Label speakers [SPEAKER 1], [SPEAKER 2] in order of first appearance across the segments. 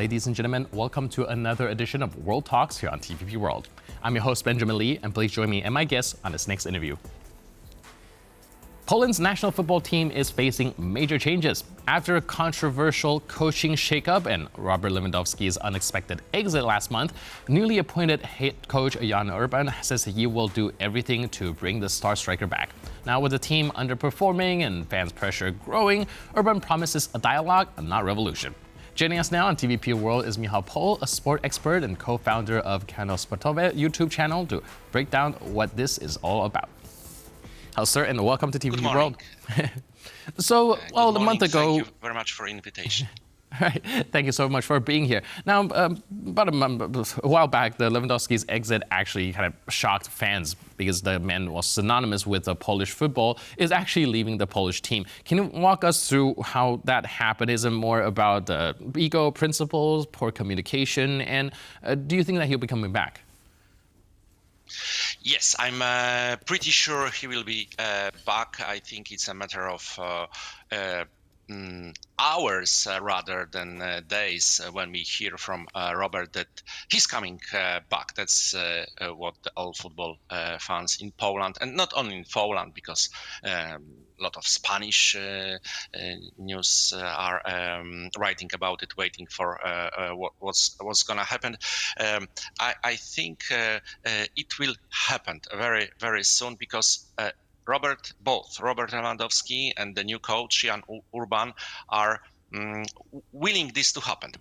[SPEAKER 1] Ladies and gentlemen, welcome to another edition of World Talks here on TVP World. I'm your host, Benjamin Lee, and please join me and my guests on this next interview. Poland's national football team is facing major changes. After a controversial coaching shakeup and Robert Lewandowski's unexpected exit last month, newly appointed head coach Jan Urban says he will do everything to bring the star striker back. Now, with the team underperforming and fans' pressure growing, Urban promises a dialogue and not revolution. Joining us now on TVP World is Michał, a sport expert and co-founder of Kanał Sportowy YouTube channel, to break down what this is all about. Hello, sir, and welcome to TVP World. So, a month ago...
[SPEAKER 2] Thank you very much for the invitation.
[SPEAKER 1] Right. Thank you so much for being here. Now, about a while back, the Lewandowski's exit actually kind of shocked fans because the man was synonymous with Polish football, is actually leaving the Polish team. Can you walk us through how that happened? Is it more about ego, principles, poor communication, and do you think that he'll be coming back?
[SPEAKER 2] Yes, I'm pretty sure he will be back. I think it's a matter of hours rather than days when we hear from Robert that he's coming back. That's what all football fans in Poland, and not only in Poland, because a lot of Spanish news are writing about it, waiting for what's going to happen. I think it will happen very, very soon, because Robert Lewandowski and the new coach Jan Urban are willing this to happen.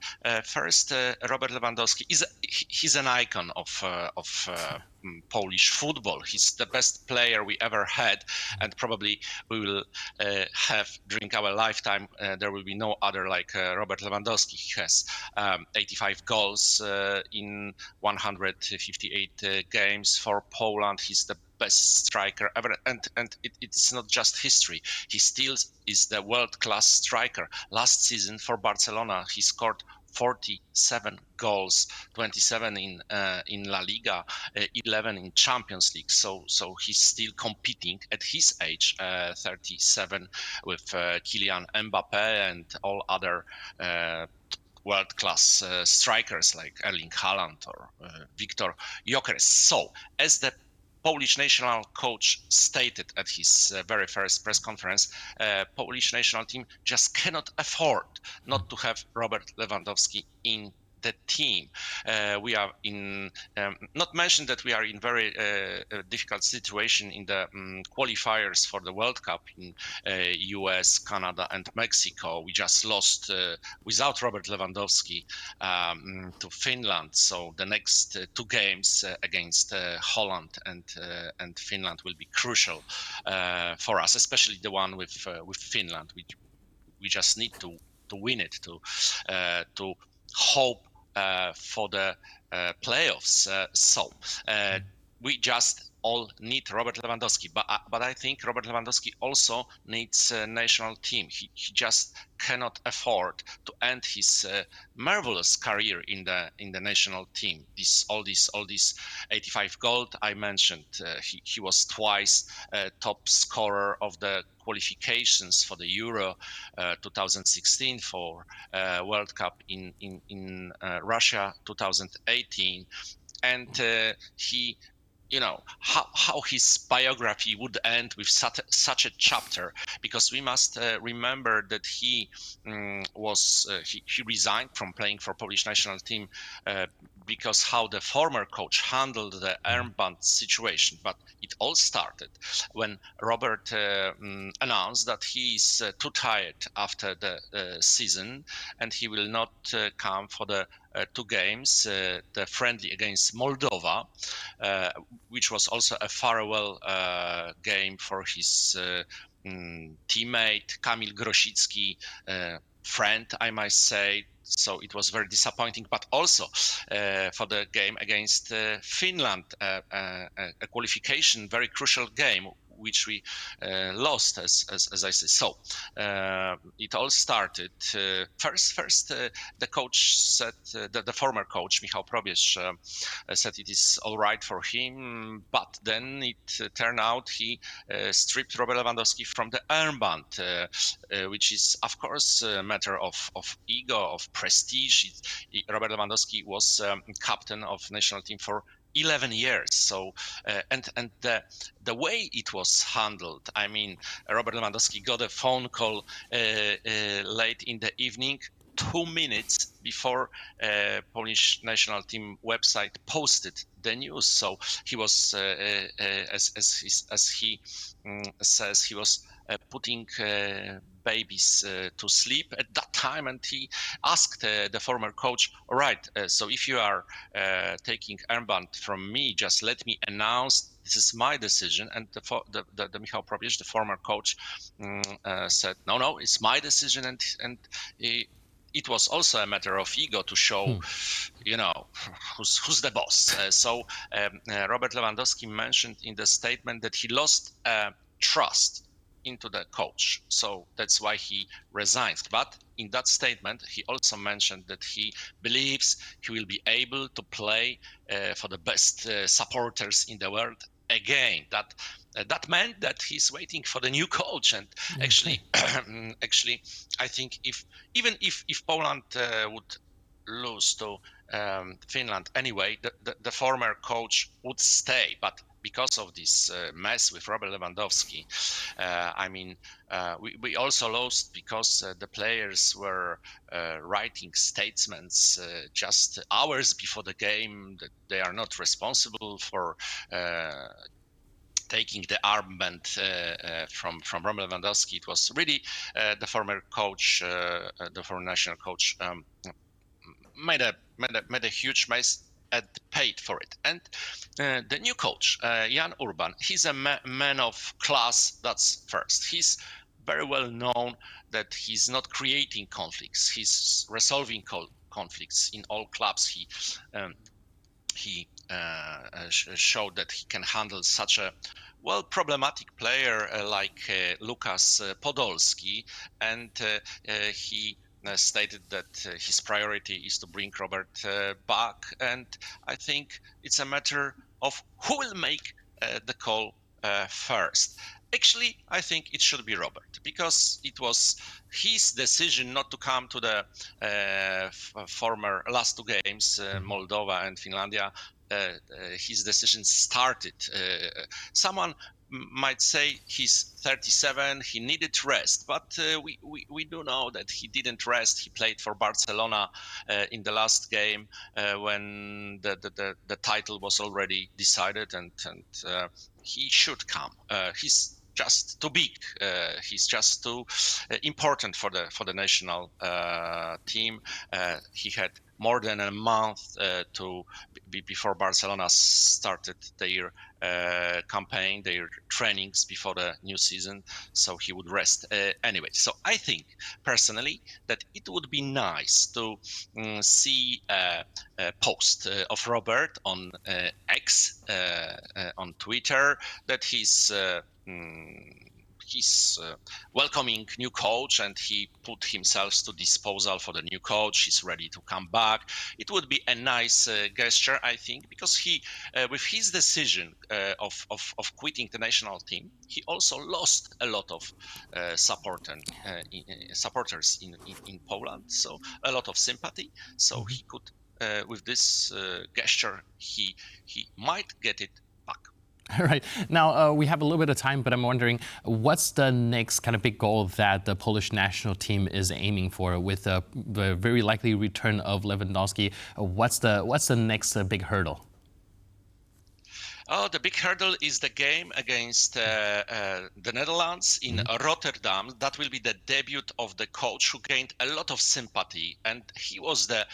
[SPEAKER 2] First, Robert Lewandowski he's an icon of Polish football. He's the best player we ever had, and probably we will have during our lifetime. There will be no other like Robert Lewandowski. He has 85 goals in 158 games for Poland. He's the best striker ever, and it's not just history. He still is the world-class striker. Last season for Barcelona, he scored 47 goals, 27 in La Liga, 11 in Champions League. So he's still competing at his age, 37, with Kylian Mbappe and all other world-class strikers like Erling Haaland or Viktor Gyökeres. So, as the Polish national coach stated at his very first press conference, Polish national team just cannot afford not to have Robert Lewandowski in the team. We are in, not mentioned that we are in very difficult situation in the qualifiers for the World Cup in US, Canada and Mexico. We just lost without Robert Lewandowski to Finland. So the next two games against Holland and Finland will be crucial for us, especially the one with Finland. We just need to win it to hope for the playoffs. We just all need Robert Lewandowski, but I think Robert Lewandowski also needs a national team. He just cannot afford to end his marvelous career in the national team. All these 85 goals I mentioned. He was twice top scorer of the qualifications for the Euro 2016, for World Cup in Russia 2018, and he. You know how his biography would end with such a chapter, because we must remember that he resigned from playing for Polish national team because how the former coach handled the armband situation. But it all started when Robert announced that he is too tired after the season and he will not come for the two games, the friendly against Moldova, which was also a farewell game for his teammate Kamil Grosicki, friend, I might say. So it was very disappointing, but also for the game against Finland, a qualification, very crucial game, which we lost, as I say. So it all started. First, the coach said, the former coach Michał said it is all right for him, but then it turned out he stripped Robert Lewandowski from the armband, which is of course a matter of ego, of prestige. Robert Lewandowski was captain of national team for 11 years. So and the way it was handled, I mean, Robert Lewandowski got a phone call late in the evening, 2 minutes before Polish national team website posted the news. So he was, as he says, he was putting babies to sleep at that time, and he asked the former coach, all right, so if you are taking armband from me, just let me announce this is my decision. And the Michał Probierz, the former coach, said, no, it's my decision. And it was also a matter of ego to show, who's the boss. So Robert Lewandowski mentioned in the statement that he lost trust into the coach. So that's why he resigned. But in that statement, he also mentioned that he believes he will be able to play for the best supporters in the world again. That meant that he's waiting for the new coach. And actually, I think if Poland would lose to Finland anyway, the former coach would stay. But because of this mess with Robert Lewandowski, we also lost because the players were writing statements just hours before the game that they are not responsible for taking the armband from Robert Lewandowski. It was really the former coach, the former national coach, made a huge mess and paid for it. And the new coach, Jan Urban, he's a man of class. That's first. He's very well known that he's not creating conflicts. He's resolving conflicts in all clubs. He showed that he can handle such a problematic player like Lukas Podolski, and he stated that his priority is to bring Robert back. And I think it's a matter of who will make the call first. Actually, I think it should be Robert, because it was his decision not to come to the former last two games, Moldova and Finlandia. His decision started. Someone might say he's 37, he needed rest, but we do know that he didn't rest. He played for Barcelona in the last game when the title was already decided, and he should come. He's just too big. He's just too important for the national team. He had more than a month before Barcelona started their campaign, their trainings before the new season, so he would rest anyway. So I think personally that it would be nice to see a post of Robert on X, on Twitter, that he's welcoming new coach, and he put himself to disposal for the new coach. He's ready to come back. It would be a nice gesture, I think, because he, with his decision of quitting the national team, he also lost a lot of supporters in Poland. So a lot of sympathy. So he could, with this gesture, he might get it back.
[SPEAKER 1] All right. Now, we have a little bit of time, but I'm wondering, what's the next kind of big goal that the Polish national team is aiming for with the very likely return of Lewandowski? What's the next big hurdle?
[SPEAKER 2] Oh, the big hurdle is the game against the Netherlands in Rotterdam. That will be the debut of the coach who gained a lot of sympathy, and he was the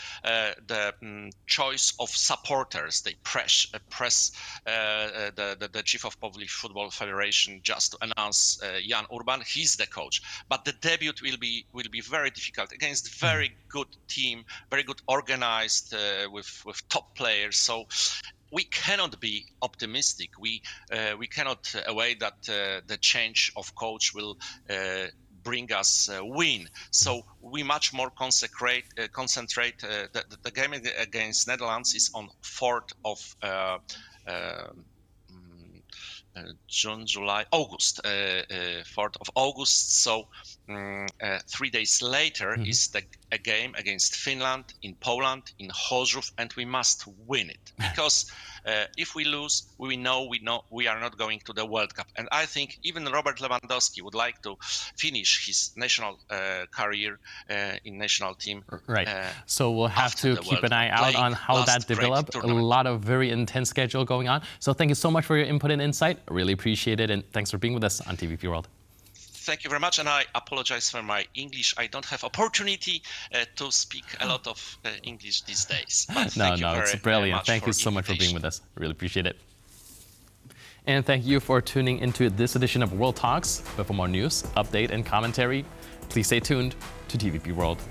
[SPEAKER 2] choice of supporters. They press the chief of Polish Football Federation just to announce Jan Urban. He's the coach, but the debut will be very difficult against very good team, very good organized with top players. So we cannot be optimistic. We cannot await that the change of coach will bring us a win. So we much more concentrate. The game against Netherlands is on 4th of June, July, August, 4th of August. So 3 days later is a game against Finland in Poland, in Chorzów, and we must win it because if we lose, we know we are not going to the World Cup. And I think even Robert Lewandowski would like to finish his national career in national team.
[SPEAKER 1] Right. So we'll have to keep an eye out on how that develops. A lot of very intense schedule going on. So thank you so much for your input and insight. I really appreciate it. And thanks for being with us on TVP World.
[SPEAKER 2] Thank you very much, and I apologize for my English. I don't have opportunity to speak a lot of English these days.
[SPEAKER 1] No, it's brilliant. Thank you so much for being with us. I really appreciate it. And thank you for tuning into this edition of World Talks. But for more news, update, and commentary, please stay tuned to TVP World.